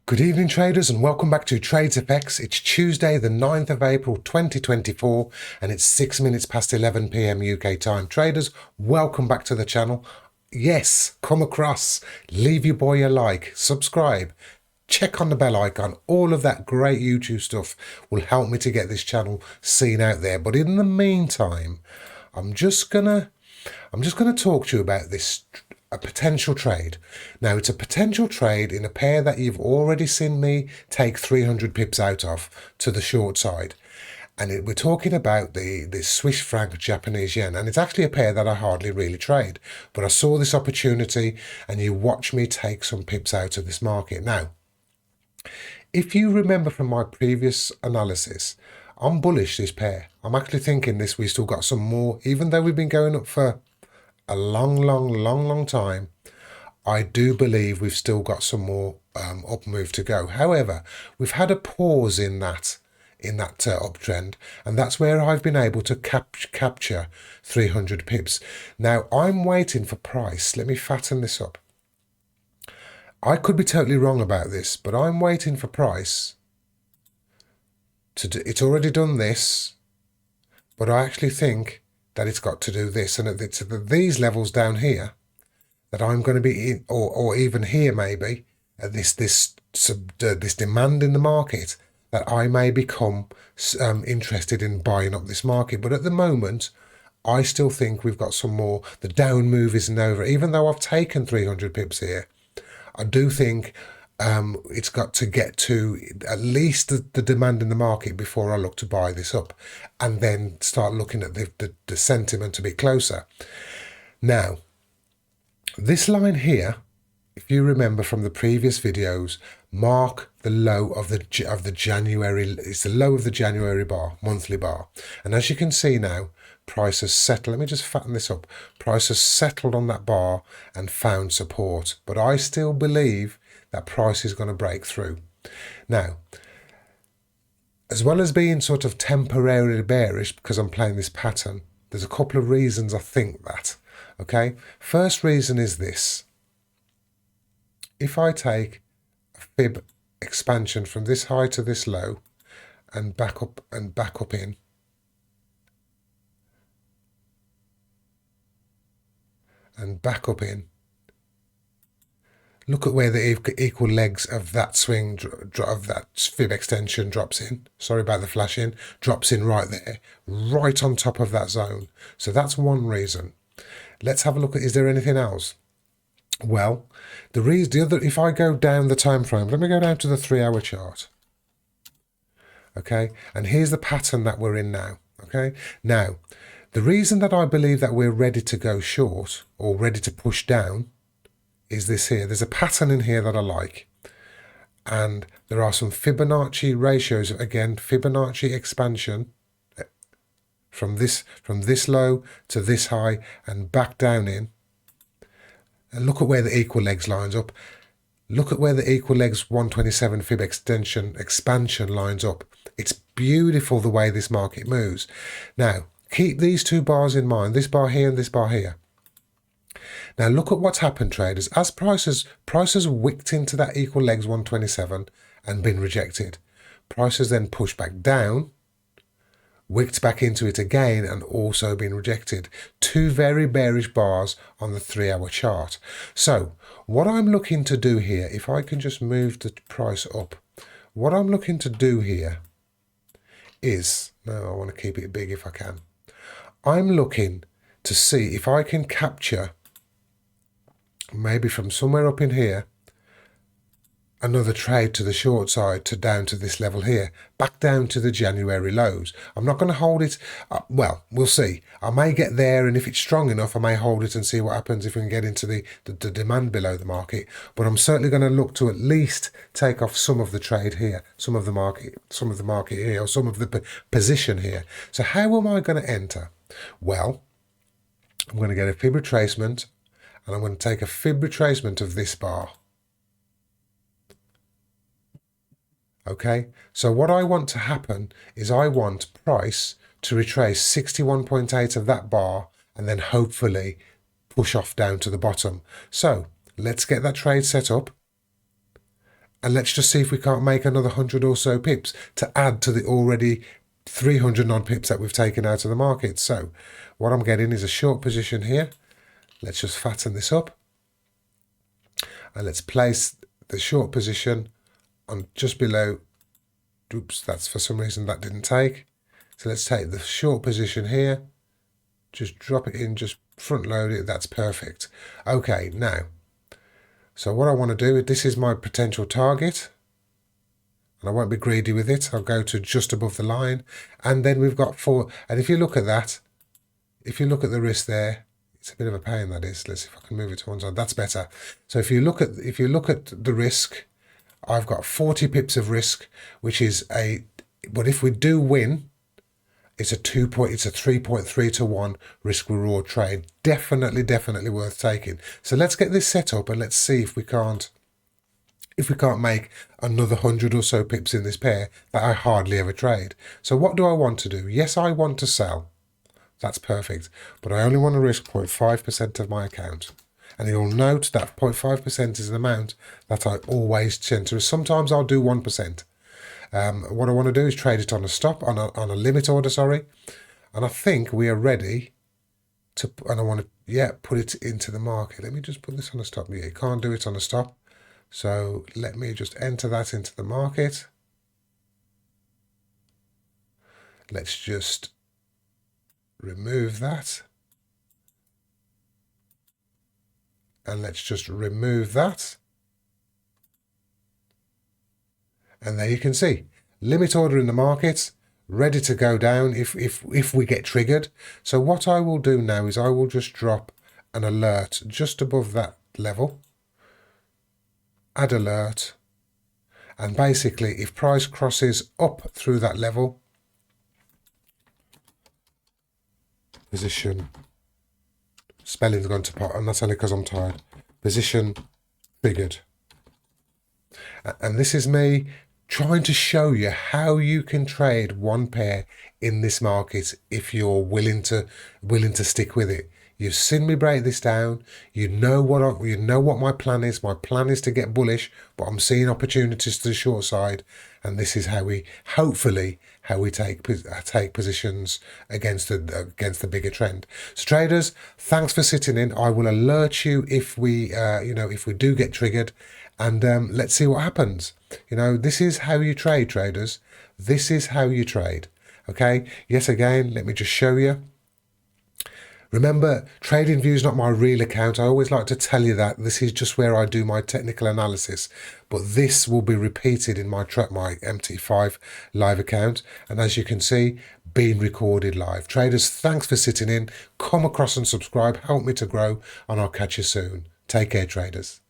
Good evening traders and welcome back to Traidz FX. It's Tuesday the 9th of April 2024 and it's 6 minutes past 11 p.m. UK time. Traders, welcome back to the channel. Yes, come across, leave your boy a like, subscribe, check on the bell icon. All of that great YouTube stuff will help me to get this channel seen out there. But in the meantime, I'm just gonna talk to you about a potential trade. Now, it's a potential trade in a pair that you've already seen me take 300 pips out of to the short side. And we're talking about the Swiss franc Japanese yen. And it's actually a pair that I hardly really trade. But I saw this opportunity and you watch me take some pips out of this market. Now, if you remember from my previous analysis, I'm bullish this pair. I'm actually thinking we still got some more, even though we've been going up for a long time. I do believe we've still got some more up move to go. However, we've had a pause in that uptrend, and that's where I've been able to capture 300 pips. Now I'm waiting for price. Let me fatten this up. I could be totally wrong about this, but I'm waiting for price to do. It's already done this, but I actually think that it's got to do this, and it's at these levels down here that I'm going to be in, or even here maybe at this demand in the market, that I may become interested in buying up this market. But at the moment, I still think we've got some more. The down move isn't over, even though I've taken 300 pips here. I do think it's got to get to at least the demand in the market before I look to buy this up, and then start looking at the sentiment a bit closer. Now, this line here, if you remember from the previous videos, mark the low of the January. It's the low of the January bar, monthly bar, and as you can see now, price has settled. Let me just fatten this up. Price has settled on that bar and found support, but I still believe that price is going to break through. Now, as well as being sort of temporarily bearish because I'm playing this pattern, there's a couple of reasons I think that. Okay, first reason is this. If I take a fib expansion from this high to this low and back up in, and back up in, look at where the equal legs of that swing, of that fib extension drops in. Sorry about the flashing. Drops in right there, right on top of that zone. So that's one reason. Let's have a look at, is there anything else? Well, the other, if I go down the time frame, let me go down to the 3-hour chart. Okay, and here's the pattern that we're in now. Okay, now, the reason that I believe that we're ready to go short or ready to push down is this here. There's a pattern in here that I like, and there are some Fibonacci ratios. Again, Fibonacci expansion from this low to this high and back down in. And look at where the equal legs lines up. Look at where the equal legs 127 fib expansion lines up. It's beautiful the way this market moves. Now, keep these two bars in mind, this bar here and this bar here. Now look at what's happened, traders. As prices wicked into that equal legs 127 and been rejected, prices then pushed back down, wicked back into it again and also been rejected. Two very bearish bars on the 3-hour chart. So what I'm looking to do here, if I can just move the price up, what I'm looking to do here is, no, I want to keep it big if I can. I'm looking to see if I can capture, maybe from somewhere up in here, another trade to the short side, to down to this level here, back down to the January lows. I'm not going to hold it. Well, we'll see. I may get there, and if it's strong enough, I may hold it and see what happens if we can get into the demand below the market. But I'm certainly going to look to at least take off some of the trade here, some of the market here, or some of the position here. So how am I going to enter? Well, I'm going to get a fib retracement, and I'm going to take a fib retracement of this bar. Okay, so what I want to happen is I want price to retrace 61.8 of that bar and then hopefully push off down to the bottom. So let's get that trade set up And let's just see if we can't make another 100 or so pips to add to the already 300 odd pips that we've taken out of the market. So what I'm getting is a short position here. Let's just fatten this up. And let's place the short position on just below. Oops, that's for some reason that didn't take. So let's take the short position here. Just drop it in, just front load it. That's perfect. Okay, now. So what I want to do, this is my potential target, and I won't be greedy with it. I'll go to just above the line, and then we've got 4. And if you look at that, if you look at the risk there, it's a bit of a pain, that is. Let's see if I can move it to one side. That's better. So if you look at the risk, I've got 40 pips of risk, which is but if we do win, it's a 3.3 to 1 risk reward trade. Definitely worth taking. So let's get this set up and let's see if we can't make another 100 or so pips in this pair that I hardly ever trade. So what do I want to do? Yes, I want to sell. That's perfect. But I only want to risk 0.5% of my account. And you'll note that 0.5% is an amount that I always tend to. Sometimes I'll do 1%. What I want to do is trade it on a stop, on a limit order, sorry. And I think we are ready to, and I want to, put it into the market. Let me just put this on a stop. Yeah, you can't do it on a stop. So let me just enter that into the market. Let's just remove that. And let's just remove that. And there you can see, limit order in the market, ready to go down if we get triggered. So what I will do now is I will just drop an alert just above that level. Add alert. And basically, if price crosses up through that level, position, spelling's gone to pot, and that's only because I'm tired. Position triggered. And this is me trying to show you how you can trade one pair in this market if you're willing to stick with it. You've seen me break this down. You know what my plan is. My plan is to get bullish, but I'm seeing opportunities to the short side, and this is how we take positions against the bigger trend. So traders, thanks for sitting in. I will alert you if we do get triggered, and let's see what happens. This is how you trade, traders. This is how you trade. Okay. Yet again, let me just show you. Remember, TradingView is not my real account. I always like to tell you that. This is just where I do my technical analysis. But this will be repeated in my MT5 live account. And as you can see, being recorded live. Traders, thanks for sitting in. Come across and subscribe. Help me to grow. And I'll catch you soon. Take care, traders.